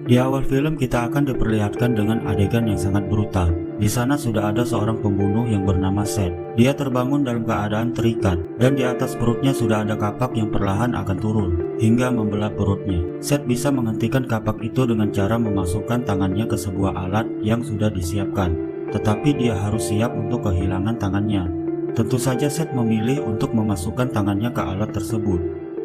Di awal film kita akan diperlihatkan dengan adegan yang sangat brutal. Di sana sudah ada seorang pembunuh yang bernama Seth. Dia terbangun dalam keadaan terikat dan di atas perutnya sudah ada kapak yang perlahan akan turun hingga membelah perutnya. Seth bisa menghentikan kapak itu dengan cara memasukkan tangannya ke sebuah alat yang sudah disiapkan. Tetapi dia harus siap untuk kehilangan tangannya. Tentu saja Seth memilih untuk memasukkan tangannya ke alat tersebut.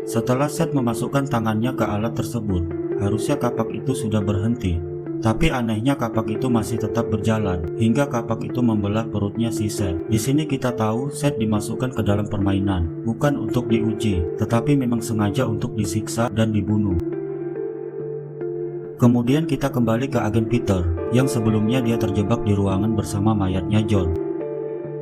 Setelah Seth memasukkan tangannya ke alat tersebut, harusnya kapak itu sudah berhenti. Tapi anehnya kapak itu masih tetap berjalan hingga kapak itu membelah perutnya si Seth. Di sini kita tahu Seth dimasukkan ke dalam permainan, bukan untuk diuji, tetapi memang sengaja untuk disiksa dan dibunuh. Kemudian kita kembali ke agen Peter, yang sebelumnya dia terjebak di ruangan bersama mayatnya John.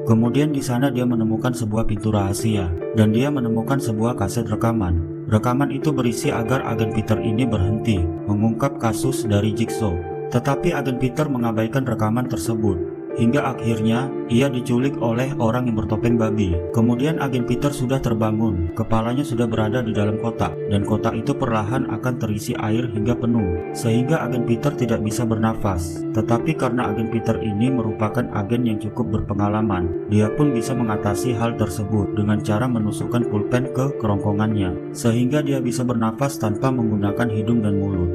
Kemudian di sana dia menemukan sebuah pintu rahasia dan dia menemukan sebuah kaset rekaman. Rekaman itu berisi agar agen Peter ini berhenti mengungkap kasus dari Jigsaw. Tetapi agen Peter mengabaikan rekaman tersebut hingga akhirnya ia diculik oleh orang yang bertopeng babi. Kemudian agen Peter sudah terbangun, kepalanya sudah berada di dalam kotak dan kotak itu perlahan akan terisi air hingga penuh sehingga agen Peter tidak bisa bernafas. Tetapi karena agen Peter ini merupakan agen yang cukup berpengalaman, dia pun bisa mengatasi hal tersebut dengan cara menusukkan pulpen ke kerongkongannya sehingga dia bisa bernafas tanpa menggunakan hidung dan mulut.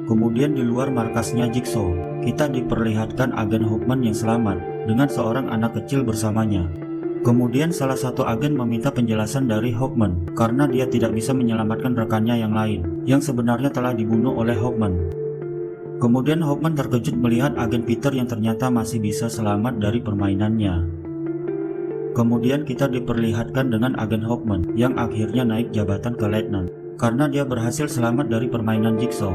Kemudian di luar markasnya Jigsaw, kita diperlihatkan agen Hoffman yang selamat dengan seorang anak kecil bersamanya. Kemudian salah satu agen meminta penjelasan dari Hoffman karena dia tidak bisa menyelamatkan rekannya yang lain yang sebenarnya telah dibunuh oleh Hoffman. Kemudian Hoffman terkejut melihat agen Peter yang ternyata masih bisa selamat dari permainannya. Kemudian kita diperlihatkan dengan agen Hoffman yang akhirnya naik jabatan ke Letnan karena dia berhasil selamat dari permainan Jigsaw.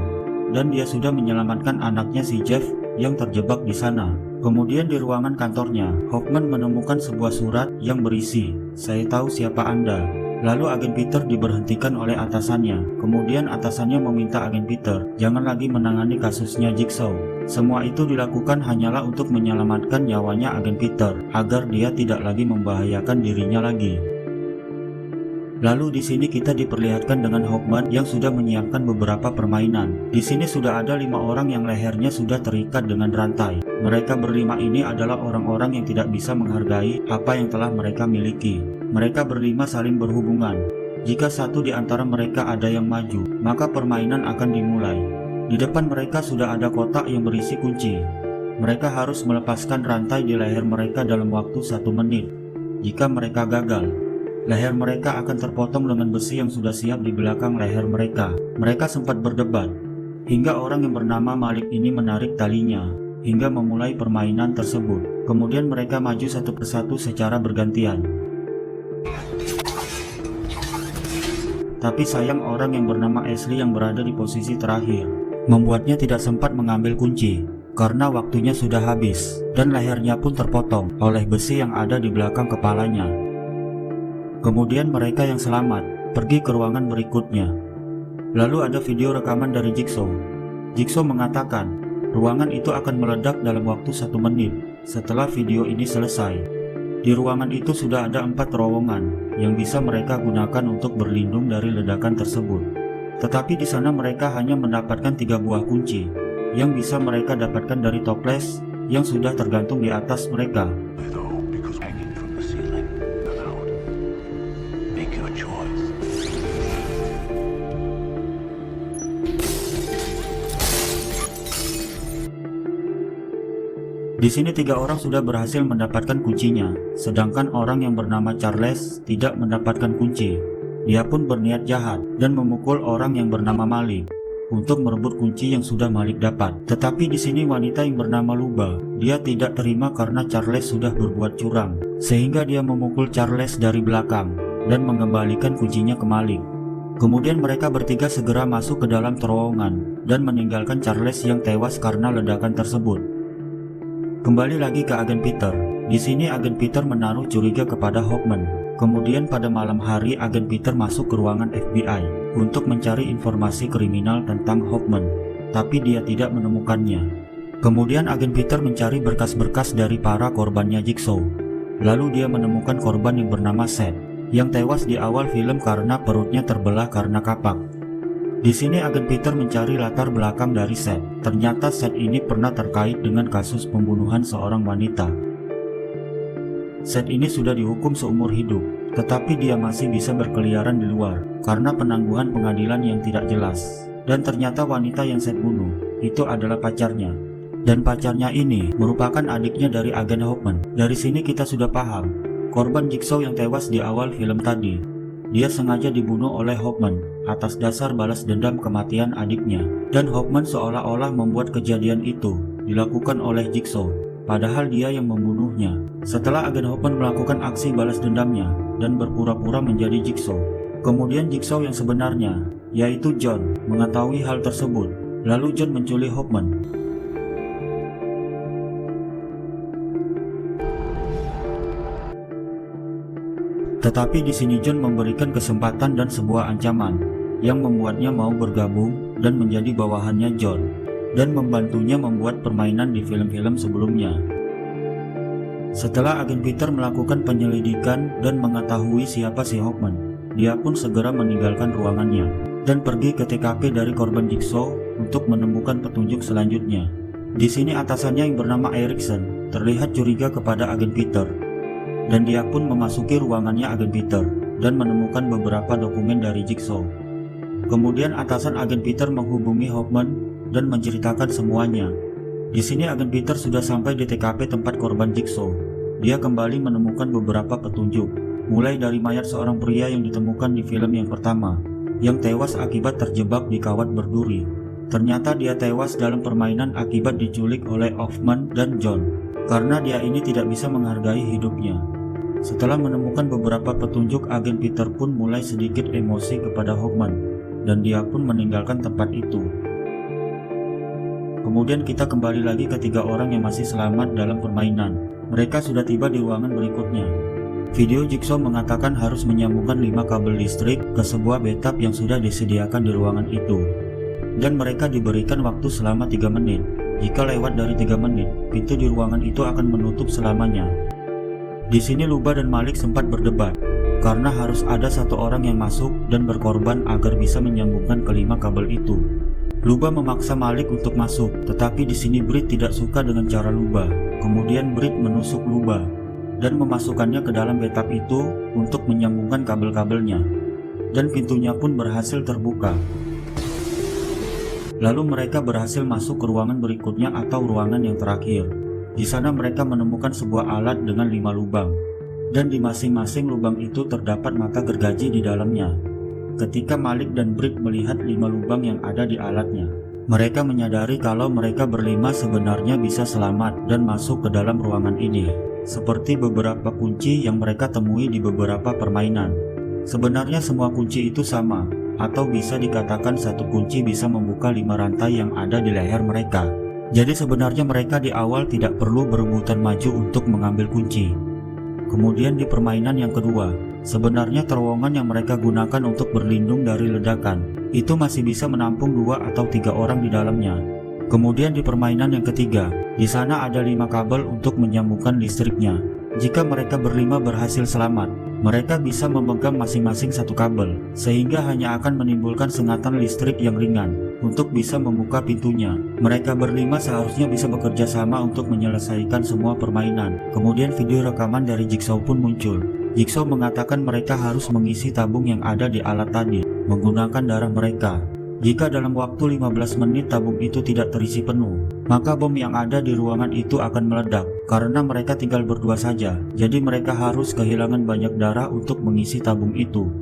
Dan dia sudah menyelamatkan anaknya si Jeff yang terjebak di sana. Kemudian di ruangan kantornya, Hoffman menemukan sebuah surat yang berisi, "Saya tahu siapa Anda." Lalu agen Peter diberhentikan oleh atasannya. Kemudian atasannya meminta agen Peter jangan lagi menangani kasusnya Jigsaw. Semua itu dilakukan hanyalah untuk menyelamatkan nyawanya agen Peter agar dia tidak lagi membahayakan dirinya lagi. Lalu di sini kita diperlihatkan dengan Hoffman yang sudah menyiapkan beberapa permainan. Di sini sudah ada 5 orang yang lehernya sudah terikat dengan rantai. Mereka berlima ini adalah orang-orang yang tidak bisa menghargai apa yang telah mereka miliki. Mereka berlima saling berhubungan. Jika satu di antara mereka ada yang maju, maka permainan akan dimulai. Di depan mereka sudah ada kotak yang berisi kunci. Mereka harus melepaskan rantai di leher mereka dalam waktu 1 menit. Jika mereka gagal, leher mereka akan terpotong dengan besi yang sudah siap di belakang leher mereka. Mereka sempat berdebat, hingga orang yang bernama Malik ini menarik talinya, hingga memulai permainan tersebut. Kemudian mereka maju satu persatu secara bergantian. Tapi sayang orang yang bernama Ashley yang berada di posisi terakhir, membuatnya tidak sempat mengambil kunci, karena waktunya sudah habis, dan lehernya pun terpotong oleh besi yang ada di belakang kepalanya. Kemudian mereka yang selamat pergi ke ruangan berikutnya. Lalu ada video rekaman dari Jigsaw. Jigsaw mengatakan ruangan itu akan meledak dalam waktu 1 menit setelah video ini selesai. Di ruangan itu sudah ada 4 terowongan yang bisa mereka gunakan untuk berlindung dari ledakan tersebut. Tetapi di sana mereka hanya mendapatkan 3 buah kunci yang bisa mereka dapatkan dari toples yang sudah tergantung di atas mereka. Di sini 3 orang sudah berhasil mendapatkan kuncinya, sedangkan orang yang bernama Charles tidak mendapatkan kunci. Dia pun berniat jahat dan memukul orang yang bernama Malik untuk merebut kunci yang sudah Malik dapat. Tetapi di sini wanita yang bernama Luba, dia tidak terima karena Charles sudah berbuat curang, sehingga dia memukul Charles dari belakang dan mengembalikan kuncinya ke Malik. Kemudian mereka bertiga segera masuk ke dalam terowongan dan meninggalkan Charles yang tewas karena ledakan tersebut. Kembali lagi ke agen Peter. Di sini agen Peter menaruh curiga kepada Hoffman. Kemudian pada malam hari agen Peter masuk ke ruangan FBI untuk mencari informasi kriminal tentang Hoffman, tapi dia tidak menemukannya. Kemudian agen Peter mencari berkas-berkas dari para korbannya Jigsaw. Lalu dia menemukan korban yang bernama Seth yang tewas di awal film karena perutnya terbelah karena kapak. Di sini agen Peter mencari latar belakang dari Seth. Ternyata Seth ini pernah terkait dengan kasus pembunuhan seorang wanita. Seth ini sudah dihukum seumur hidup, tetapi dia masih bisa berkeliaran di luar karena penangguhan pengadilan yang tidak jelas. Dan ternyata wanita yang Seth bunuh itu adalah pacarnya. Dan pacarnya ini merupakan adiknya dari agen Hoffman. Dari sini kita sudah paham, korban Jigsaw yang tewas di awal film tadi, dia sengaja dibunuh oleh Hoffman atas dasar balas dendam kematian adiknya. Dan Hoffman seolah-olah membuat kejadian itu dilakukan oleh Jigsaw, padahal dia yang membunuhnya. Setelah agen Hoffman melakukan aksi balas dendamnya dan berpura-pura menjadi Jigsaw, kemudian Jigsaw yang sebenarnya, yaitu John, mengetahui hal tersebut. Lalu John menculik Hoffman. Tetapi di sini John memberikan kesempatan dan sebuah ancaman yang membuatnya mau bergabung dan menjadi bawahannya John dan membantunya membuat permainan di film-film sebelumnya. Setelah agen Peter melakukan penyelidikan dan mengetahui siapa si Hoffman, dia pun segera meninggalkan ruangannya dan pergi ke TKP dari korban Jigsaw untuk menemukan petunjuk selanjutnya. Di sini atasannya yang bernama Erickson terlihat curiga kepada agen Peter. Dan dia pun memasuki ruangannya agen Peter dan menemukan beberapa dokumen dari Jigsaw. Kemudian atasan agen Peter menghubungi Hoffman dan menceritakan semuanya. Di sini agen Peter sudah sampai di TKP tempat korban Jigsaw. Dia kembali menemukan beberapa petunjuk, mulai dari mayat seorang pria yang ditemukan di film yang pertama, yang tewas akibat terjebak di kawat berduri. Ternyata dia tewas dalam permainan akibat diculik oleh Hoffman dan John, karena dia ini tidak bisa menghargai hidupnya. Setelah menemukan beberapa petunjuk, agen Peter pun mulai sedikit emosi kepada Hoffman, dan dia pun meninggalkan tempat itu. Kemudian kita kembali lagi ke 3 orang yang masih selamat dalam permainan. Mereka sudah tiba di ruangan berikutnya. Video Jigsaw mengatakan harus menyambungkan 5 kabel listrik ke sebuah bathtub yang sudah disediakan di ruangan itu. Dan mereka diberikan waktu selama 3 menit. Jika lewat dari 3 menit, pintu di ruangan itu akan menutup selamanya. Di sini Luba dan Malik sempat berdebat karena harus ada 1 orang yang masuk dan berkorban agar bisa menyambungkan ke-5 kabel itu. Luba memaksa Malik untuk masuk, tetapi di sini Brit tidak suka dengan cara Luba. Kemudian Brit menusuk Luba dan memasukkannya ke dalam bathtub itu untuk menyambungkan kabel-kabelnya. Dan pintunya pun berhasil terbuka. Lalu mereka berhasil masuk ke ruangan berikutnya atau ruangan yang terakhir. Di sana mereka menemukan sebuah alat dengan 5 lubang, dan di masing-masing lubang itu terdapat mata gergaji di dalamnya. Ketika Malik dan Brit melihat 5 lubang yang ada di alatnya, mereka menyadari kalau mereka berlima sebenarnya bisa selamat dan masuk ke dalam ruangan ini, seperti beberapa kunci yang mereka temui di beberapa permainan. Sebenarnya semua kunci itu sama, atau bisa dikatakan satu kunci bisa membuka 5 rantai yang ada di leher mereka. Jadi sebenarnya mereka di awal tidak perlu berebutan maju untuk mengambil kunci. Kemudian di permainan yang kedua, sebenarnya terowongan yang mereka gunakan untuk berlindung dari ledakan itu masih bisa menampung 2 atau 3 orang di dalamnya. Kemudian di permainan yang ketiga, di sana ada 5 kabel untuk menyambungkan listriknya. Jika mereka berlima berhasil selamat, mereka bisa memegang masing-masing 1 kabel, sehingga hanya akan menimbulkan sengatan listrik yang ringan untuk bisa membuka pintunya. Mereka berlima seharusnya bisa bekerja sama untuk menyelesaikan semua permainan. Kemudian video rekaman dari Jigsaw pun muncul. Jigsaw mengatakan mereka harus mengisi tabung yang ada di alat tadi menggunakan darah mereka. Jika dalam waktu 15 menit tabung itu tidak terisi penuh, maka bom yang ada di ruangan itu akan meledak. Karena mereka tinggal berdua saja, jadi mereka harus kehilangan banyak darah untuk mengisi tabung itu.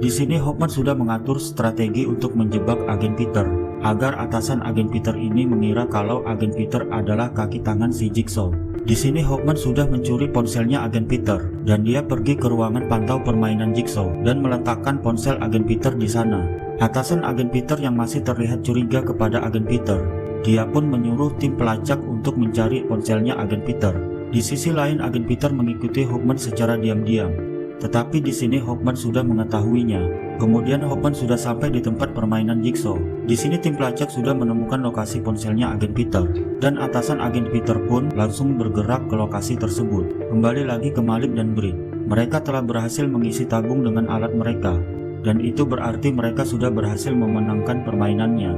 Di sini Hoffman sudah mengatur strategi untuk menjebak agen Peter, agar atasan agen Peter ini mengira kalau agen Peter adalah kaki tangan si Jigsaw. Di sini Hoffman sudah mencuri ponselnya agen Peter, dan dia pergi ke ruangan pantau permainan Jigsaw dan meletakkan ponsel agen Peter di sana. Atasan agen Peter yang masih terlihat curiga kepada agen Peter, dia pun menyuruh tim pelacak untuk mencari ponselnya agen Peter. Di sisi lain agen Peter mengikuti Hoffman secara diam-diam, tetapi di sini Hoffman sudah mengetahuinya. Kemudian Hoffman sudah sampai di tempat permainan Jigsaw. Di sini tim pelacak sudah menemukan lokasi ponselnya agen Peter, dan atasan agen Peter pun langsung bergerak ke lokasi tersebut. Kembali lagi ke Malik dan Brit. Mereka telah berhasil mengisi tabung dengan alat mereka. dan itu berarti mereka sudah berhasil memenangkan permainannya.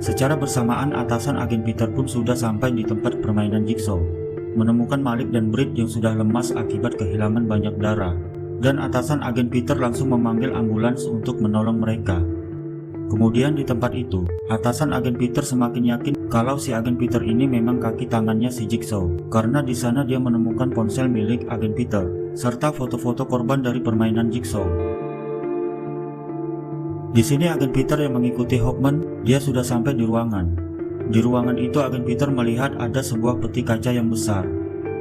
Secara bersamaan atasan agen Peter pun sudah sampai di tempat permainan Jigsaw, menemukan Malik dan Britt yang sudah lemas akibat kehilangan banyak darah, dan atasan agen Peter langsung memanggil ambulans untuk menolong mereka. Kemudian di tempat itu, atasan agen Peter semakin yakin kalau si agen Peter ini memang kaki tangannya si Jigsaw, karena di sana dia menemukan ponsel milik agen Peter serta foto-foto korban dari permainan Jigsaw. Di sini agen Peter yang mengikuti Hawkman, dia sudah sampai di ruangan. Di ruangan itu agen Peter melihat ada sebuah peti kaca yang besar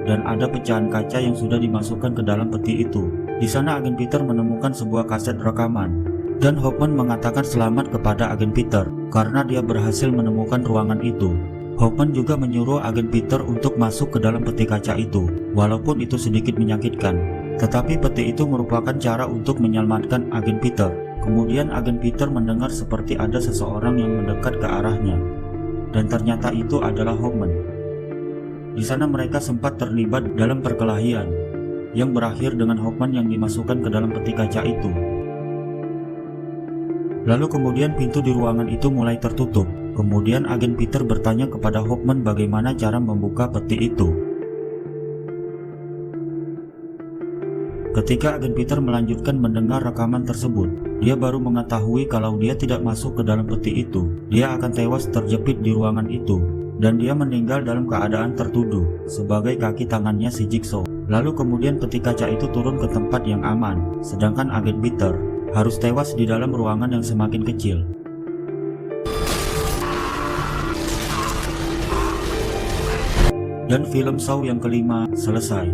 dan ada pecahan kaca yang sudah dimasukkan ke dalam peti itu. Di sana agen Peter menemukan sebuah kaset rekaman. Dan Hawkman mengatakan selamat kepada agen Peter karena dia berhasil menemukan ruangan itu. Hawkman juga menyuruh agen Peter untuk masuk ke dalam peti kaca itu, walaupun itu sedikit menyakitkan. Tetapi peti itu merupakan cara untuk menyelamatkan agen Peter. Kemudian agen Peter mendengar seperti ada seseorang yang mendekat ke arahnya, dan ternyata itu adalah Hawkman. Di sana mereka sempat terlibat dalam perkelahian yang berakhir dengan Hawkman yang dimasukkan ke dalam peti kaca itu. Lalu kemudian pintu di ruangan itu mulai tertutup. Kemudian agen Peter bertanya kepada Hawkman bagaimana cara membuka peti itu. Ketika agen Peter melanjutkan mendengar rekaman tersebut, dia baru mengetahui kalau dia tidak masuk ke dalam peti itu, dia akan tewas terjepit di ruangan itu, dan dia meninggal dalam keadaan tertuduh sebagai kaki tangannya si Jigsaw. Lalu kemudian peti kaca itu turun ke tempat yang aman, sedangkan agen Peter harus tewas di dalam ruangan yang semakin kecil. Dan film Saw yang kelima selesai.